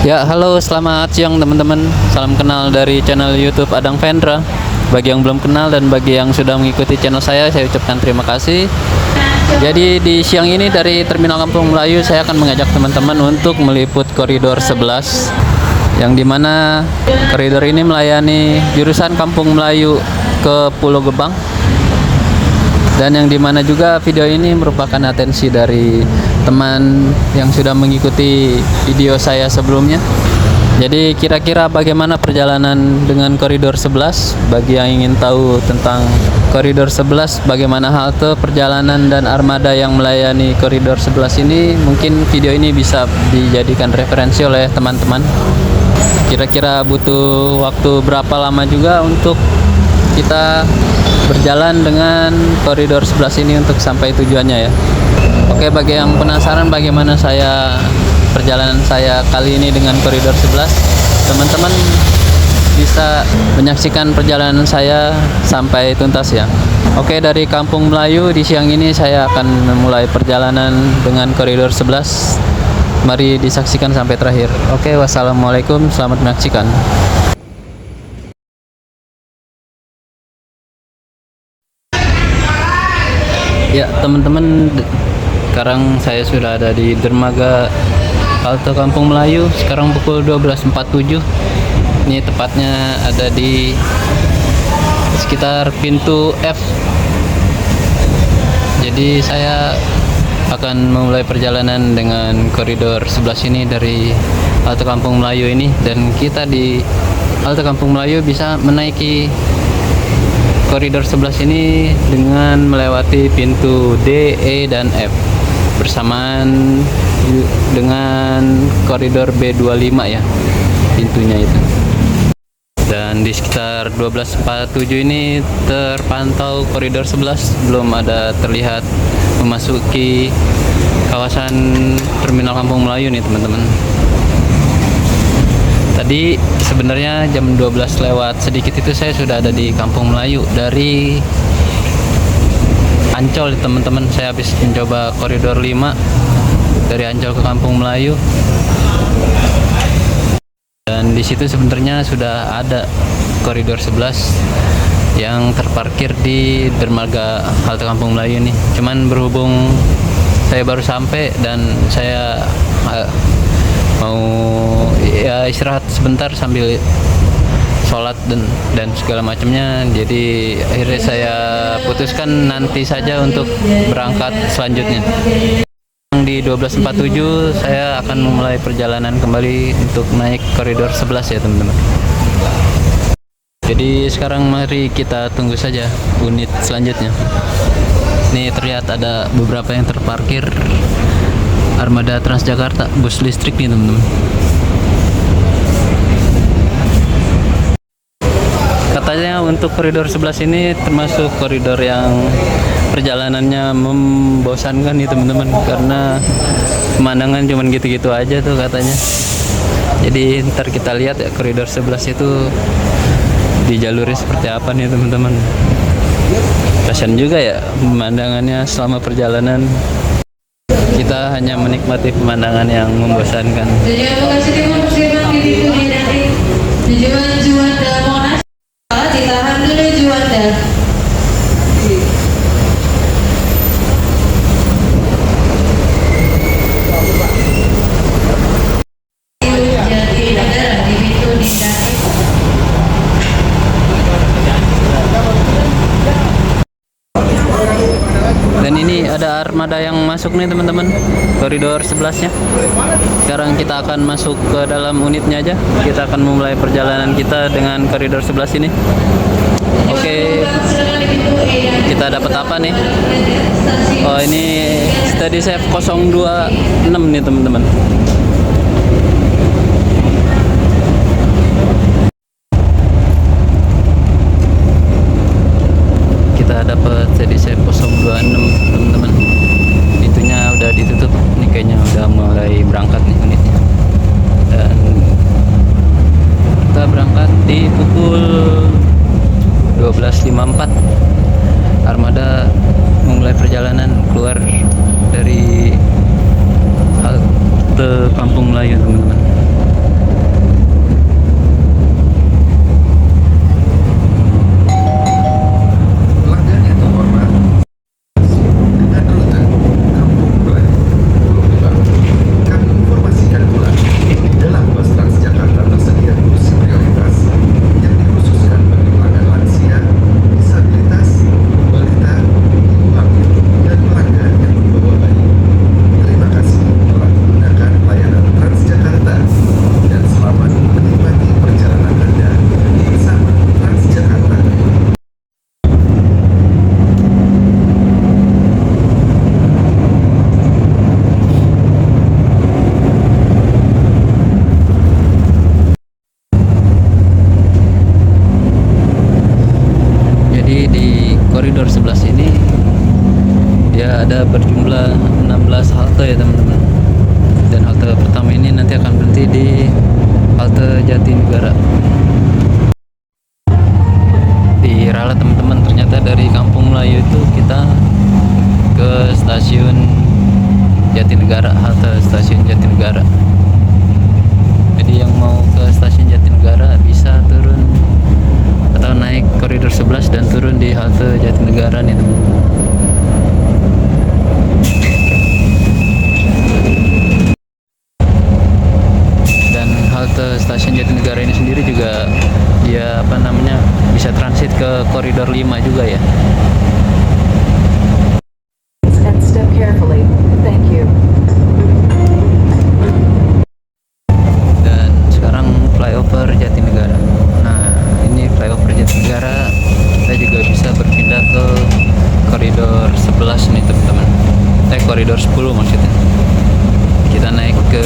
Ya, halo, selamat siang teman-teman. Salam kenal dari channel YouTube Adang Vendra. Bagi yang belum kenal dan bagi yang sudah mengikuti channel saya ucapkan terima kasih. Jadi di siang ini dari Terminal Kampung Melayu saya akan mengajak teman-teman untuk meliput koridor 11, yang dimana koridor ini melayani jurusan Kampung Melayu ke Pulau Gebang, dan yang dimana juga video ini merupakan atensi dari teman yang sudah mengikuti video saya sebelumnya. Jadi kira-kira bagaimana perjalanan dengan koridor 11? Bagi yang ingin tahu tentang koridor 11, bagaimana halte, perjalanan, dan armada yang melayani koridor 11 ini, mungkin video ini bisa dijadikan referensi oleh teman-teman. Kira-kira butuh waktu berapa lama juga untuk kita berjalan dengan koridor 11 ini untuk sampai tujuannya ya. Oke, bagi yang penasaran bagaimana perjalanan saya kali ini dengan koridor 11, teman-teman bisa menyaksikan perjalanan saya sampai tuntas ya. Oke, dari Kampung Melayu di siang ini saya akan memulai perjalanan dengan koridor 11. Mari disaksikan sampai terakhir. Oke, wassalamualaikum, selamat menyaksikan. Ya teman-teman, sekarang saya sudah ada di dermaga halte Kampung Melayu. Sekarang pukul 12.47. Ini tepatnya ada di sekitar pintu F. Jadi saya akan memulai perjalanan dengan koridor 11 ini dari halte Kampung Melayu ini, dan kita di halte Kampung Melayu bisa menaiki koridor 11 ini dengan melewati pintu D, E, dan F bersamaan dengan koridor B25 ya, pintunya itu. Dan di sekitar 12.47 ini terpantau koridor 11 belum ada terlihat memasuki kawasan Terminal Kampung Melayu nih teman-teman. Tadi sebenarnya jam 12 lewat sedikit itu saya sudah ada di Kampung Melayu. Dari Ancol teman-teman, saya habis mencoba koridor 5 dari Ancol ke Kampung Melayu. Dan di situ sebenarnya sudah ada koridor 11 yang terparkir di dermaga halte Kampung Melayu nih. Cuman berhubung saya baru sampai dan saya mau ya istirahat sebentar sambil sholat dan segala macamnya, jadi akhirnya saya putuskan nanti saja untuk berangkat selanjutnya. Di 12.47 saya akan memulai perjalanan kembali untuk naik koridor 11 ya teman-teman. Jadi sekarang mari kita tunggu saja unit selanjutnya. Ini terlihat ada beberapa yang terparkir armada Transjakarta bus listrik nih teman-teman. Katanya untuk koridor 11 ini termasuk koridor yang perjalanannya membosankan nih teman-teman, karena pemandangan cuman gitu-gitu aja tuh katanya. Jadi ntar kita lihat ya koridor 11 itu di jalurnya seperti apa nih teman-teman. Kasian juga ya pemandangannya selama perjalanan. Kita hanya menikmati pemandangan yang membosankan. Tujuan Juanda Monas, ditahan dulu Juanda. Dan ini ada armada yang masuk nih teman-teman, koridor 11 nya. Sekarang kita akan masuk ke dalam unitnya aja. Kita akan memulai perjalanan kita dengan koridor 11 ini. Oke, kita dapat apa nih? Oh, ini Steady Safe 026 nih teman-teman. Kita dapat Steady Safe 026 teman-teman. Pintunya udah ditutup. Ini kayaknya udah mulai berangkat nih unitnya. Dan kita berangkat di pukul 12.54. Armada memulai perjalanan keluar dari halte Kampung Melayu teman-teman. halte pertama ini nanti akan berhenti di halte Jatinegara. Diralat teman-teman, ternyata dari Kampung Melayu itu kita ke stasiun Jatinegara, halte stasiun Jatinegara. Jadi yang mau ke stasiun Jatinegara bisa turun atau naik koridor 11 dan turun di halte Jatinegara nih teman-teman. Dan halte stasiun Jatinegara ini sendiri juga dia bisa transit ke koridor 5 juga ya. And step carefully. Thank you. Dan sekarang flyover Jatinegara. Nah, ini flyover Jatinegara, kita juga bisa berpindah ke koridor 11 nih teman-teman. Koridor 10 maksudnya. Kita naik ke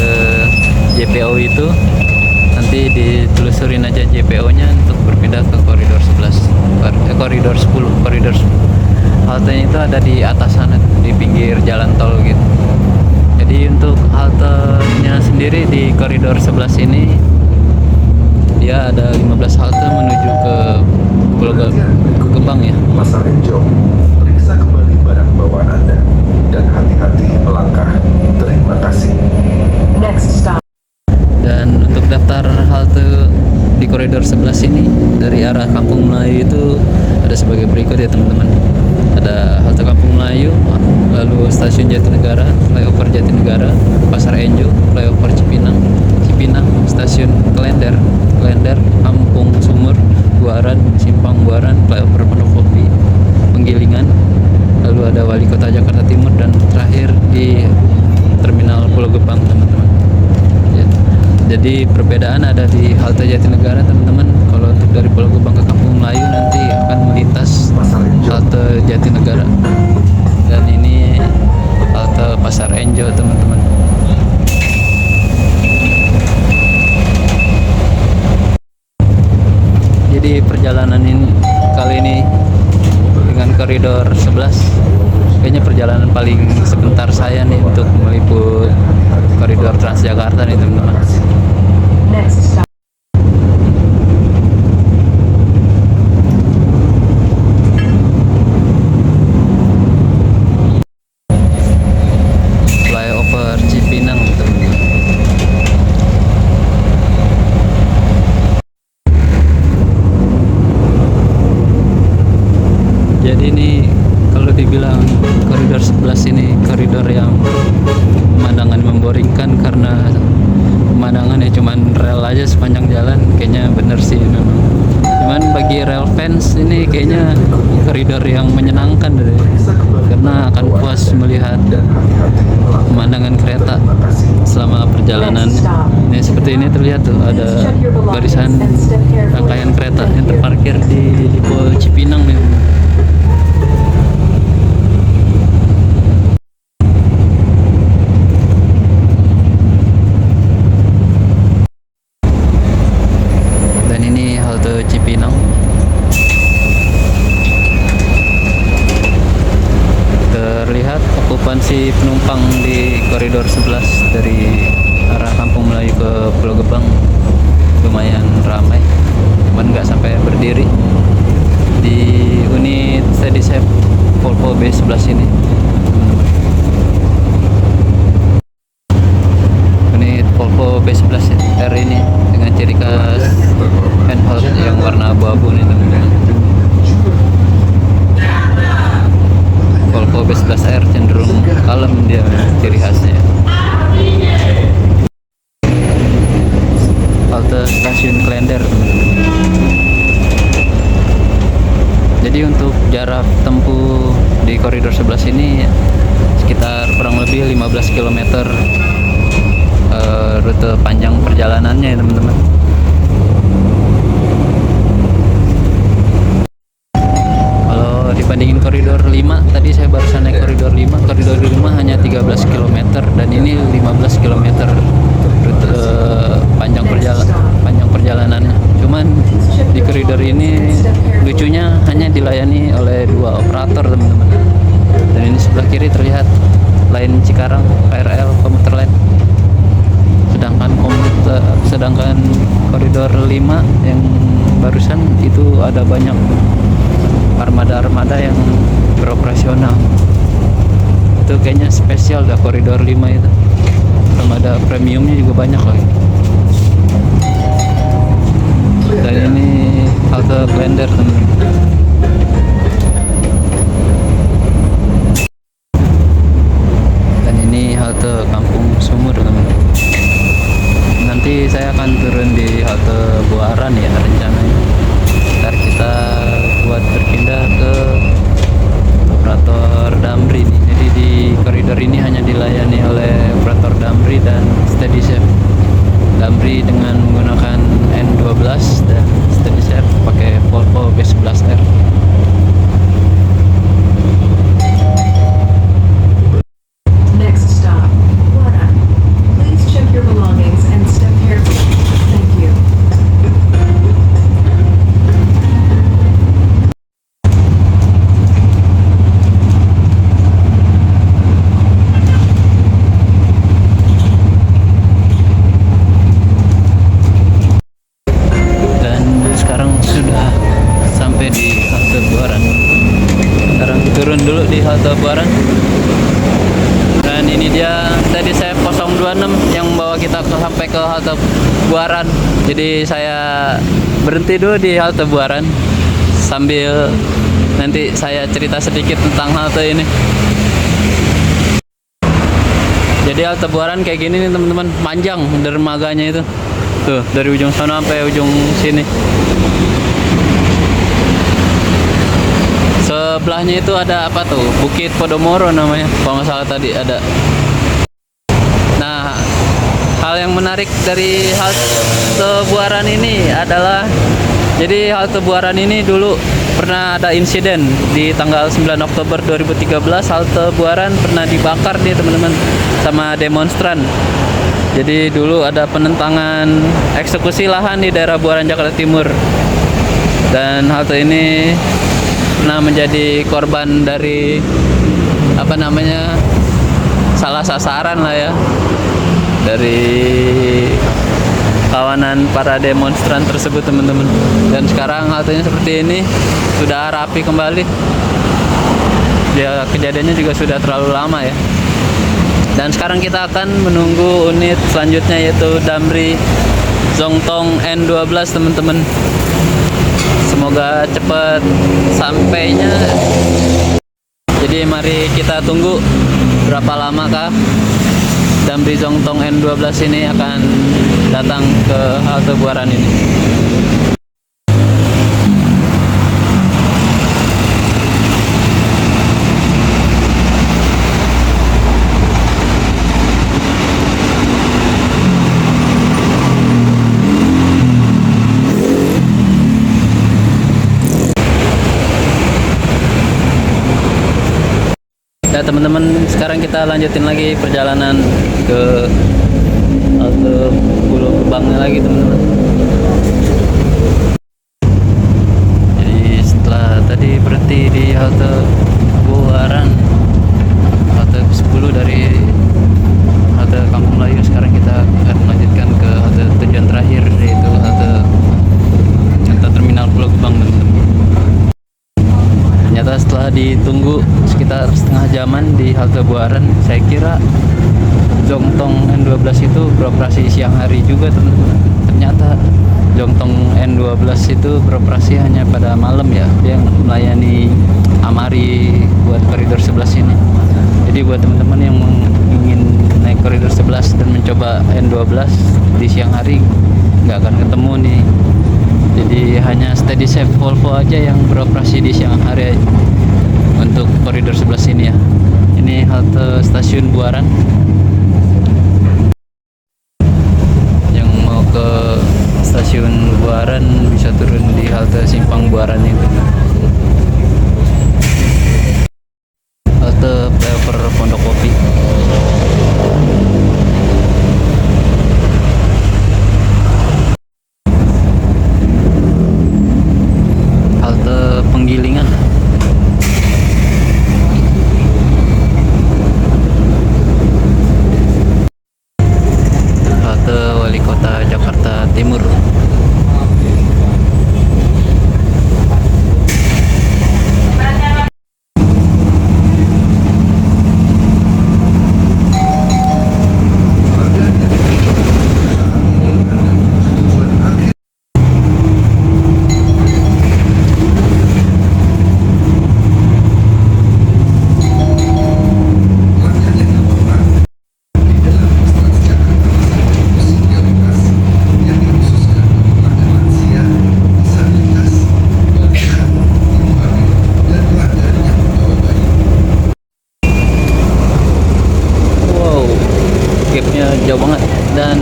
JPO itu, nanti ditelusurin aja JPO-nya untuk berpindah ke koridor 11. Koridor 10, koridor 10. Haltenya itu ada di atas sana, di pinggir jalan tol gitu. Jadi untuk haltenya sendiri di koridor 11 ini dia ada 15 halte menuju ke Pulau Gebang ya. Pasar Enjo, periksa kembali barang bawaan Anda dan hati-hati melangkah. Terima kasih. Next stop. Dan untuk daftar halte di koridor 11 ini dari arah Kampung Melayu itu ada sebagai berikut ya teman-teman. Ada halte Kampung Melayu, lalu stasiun Jatinegara, flyover Jatinegara, Pasar Enjo, flyover Cipinang, stasiun Klender, Kampung Sumur, Buaran, Simpang Buaran, flyover Pendokopi, Penggilingan, lalu ada Wali Kota Jakarta Timur, dan terakhir di Terminal Pulau Gebang teman-teman. Ya. Jadi perbedaan ada di halte Jatinegara teman-teman. Kalau untuk dari Pulau Gebang ke Kampung Melayu nanti akan melintas halte Jatinegara, dan ini halte Pasar Enjo teman-teman. Jadi perjalanan ini kali ini dengan koridor 11 kayaknya perjalanan paling sebentar saya nih untuk meliput koridor Transjakarta nih teman-teman. Next stop. Flyover Cipinang teman-teman. Jadi ini kalau dibilang koridor 11 ini koridor yang pemandangan memboringkan karena pemandangannya cuman rel aja sepanjang jalan, kayaknya bener sih memang. Cuman bagi rel fans ini kayaknya koridor yang menyenangkan deh, karena akan puas melihat pemandangan kereta selama perjalanan. Ini seperti ini terlihat tuh ada barisan rangkaian kereta yang terparkir di Depo Cipinang nih. Cipinang. Terlihat okupansi penumpang di koridor 11 dari arah Kampung Melayu ke Pulau Gebang lumayan ramai, cuman nggak sampai berdiri di unit Cedisep Volvo B11 ini. Unit Volvo B11 R ini dengan ciri khas handhold yang warna abu-abu nih teman-teman. Volvo B11R cenderung kalem dia, ciri khasnya. Halte stasiun Klender. Jadi untuk jarak tempuh di koridor 11 ini sekitar kurang lebih 15 km rute panjang perjalanannya ya teman-teman. Kalau dibandingin koridor 5, tadi saya barusan naik koridor 5. Koridor 5 hanya 13 km dan ini 15 km rute panjang perjalanannya. Cuman di koridor ini lucunya hanya dilayani oleh 2 operator teman-teman. Dan ini sebelah kiri terlihat Line Cikarang KRL Komuter Line. 5 yang barusan itu ada banyak armada-armada yang beroperasional. Itu kayaknya spesial dah koridor 5 itu. Armada premiumnya juga banyak lagi. Dan ini halte Klender, teman-teman. Dan ini halte Kampung Sumur, teman-teman. Nanti saya akan turun di halte Buaran ya rencananya. Ntar kita buat berpindah ke operator Damri nih. Jadi di koridor ini hanya dilayani oleh operator Damri dan SteadySafe. Damri dengan menggunakan N12 dan SteadySafe pakai Volvo B11R. Next stop, Buaran. Please check your belongings and step carefully. Thank you. Dan sekarang sudah sampai di halte Buaran. Sekarang turun dulu di halte Buaran. Dan ini dia tadi saya 026 yang membawa kita sampai ke halte Buaran. Jadi saya berhenti dulu di halte Buaran sambil nanti saya cerita sedikit tentang halte ini. Jadi halte Buaran kayak gini nih teman-teman, panjang dermaganya itu. Tuh, dari ujung sana sampai ujung sini. Sebelahnya itu ada apa tuh? Bukit Podomoro namanya. Kalau nggak salah tadi ada. Nah, hal yang menarik dari halte Buaran ini adalah jadi halte Buaran ini dulu pernah ada insiden di tanggal 9 Oktober 2013. Halte Buaran pernah dibakar nih teman-teman sama demonstran. Jadi dulu ada penentangan eksekusi lahan di daerah Buaran, Jakarta Timur. Dan halte ini pernah menjadi korban dari apa namanya, salah sasaran lah ya, dari kawanan para demonstran tersebut teman-teman. Dan sekarang haltenya seperti ini, sudah rapi kembali. Ya, kejadiannya juga sudah terlalu lama ya. Dan sekarang kita akan menunggu unit selanjutnya yaitu Damri Zongtong N12 teman-teman. Semoga cepat sampainya. Jadi mari kita tunggu berapa lamakah Damri Zongtong N12 ini akan datang ke halte Buaran ini. Ya teman-teman, sekarang kita lanjutin lagi perjalanan ke halte Pulau Gebangnya lagi teman-teman. Jadi setelah tadi berhenti di halte Buaran, halte 10 dari halte Kampung Melayu, sekarang kita akan melanjutkan ke halte tujuan terakhir yaitu halte Terminal Pulau Gebang teman-teman. Ternyata setelah ditunggu sekitar setengah jaman di halte Buaran, saya kira Zongtong N12 itu beroperasi siang hari juga teman-teman. Ternyata Zongtong N12 itu beroperasi hanya pada malam ya. Dia melayani Amari buat koridor 11 ini. Jadi buat teman-teman yang ingin naik koridor 11 dan mencoba N12 di siang hari, nggak akan ketemu nih. Jadi hanya SteadySafe Volvo aja yang beroperasi di siang hari untuk koridor 11 ini ya. Ini halte stasiun Buaran. Yang mau ke stasiun Buaran bisa turun di halte Simpang Buaran itu. Halte flyover Pondok Kopi. Halte Penggilingan. Halte Wali Kota Jakarta Timur. ya jauh banget. Dan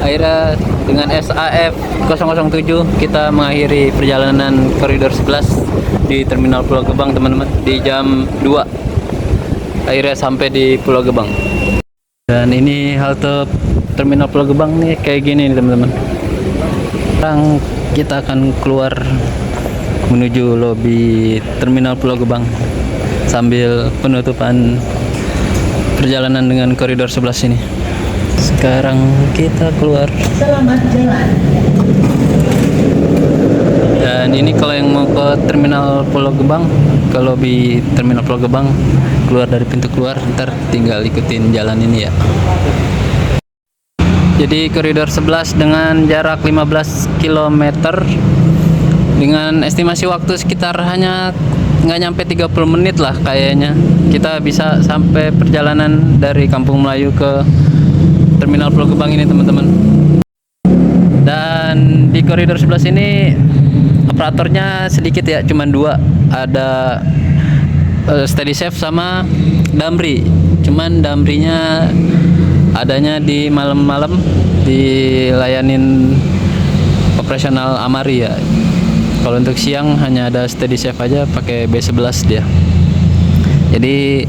akhirnya dengan SAF 007 kita mengakhiri perjalanan koridor 11 di Terminal Pulau Gebang teman-teman di jam 2. Akhirnya sampai di Pulau Gebang. Dan ini halte Terminal Pulau Gebang nih kayak gini nih teman-teman. Sekarang kita akan keluar menuju lobi Terminal Pulau Gebang sambil penutupan perjalanan dengan koridor 11 ini. Sekarang kita keluar. Selamat jalan. Dan ini kalau yang mau ke Terminal Pulau Gebang, ke lobi Terminal Pulau Gebang, keluar dari pintu keluar, ntar tinggal ikutin jalan ini ya. Jadi koridor 11 dengan jarak 15 km dengan estimasi waktu sekitar hanya nggak nyampe 30 menit lah kayaknya. Kita bisa sampai perjalanan dari Kampung Melayu ke Terminal Pulau Gebang ini teman-teman. Dan di koridor 11 ini operatornya sedikit ya, cuman 2. Ada Steady Safe sama Damri. Cuman Damrinya adanya di malam-malam, dilayanin operasional Amari ya. Kalau untuk siang hanya ada Steady Safe aja pakai B11 dia. Jadi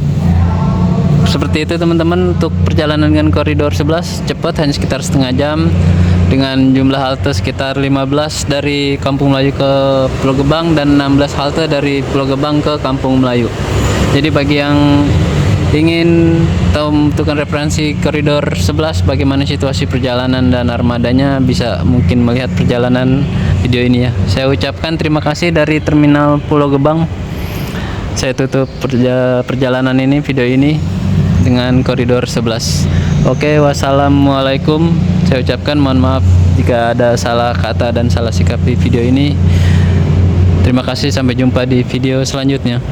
seperti itu teman-teman untuk perjalanan dengan koridor 11, cepat hanya sekitar setengah jam dengan jumlah halte sekitar 15 dari Kampung Melayu ke Pulau Gebang dan 16 halte dari Pulau Gebang ke Kampung Melayu. Jadi bagi yang ingin tahu membutuhkan referensi koridor 11 bagaimana situasi perjalanan dan armadanya, bisa mungkin melihat perjalanan video ini ya. Saya ucapkan terima kasih dari Terminal Pulau Gebang. Saya tutup perjalanan ini, video ini dengan koridor 11. Oke, wassalamualaikum. Saya ucapkan mohon maaf jika ada salah kata dan salah sikap di video ini. Terima kasih, sampai jumpa di video selanjutnya.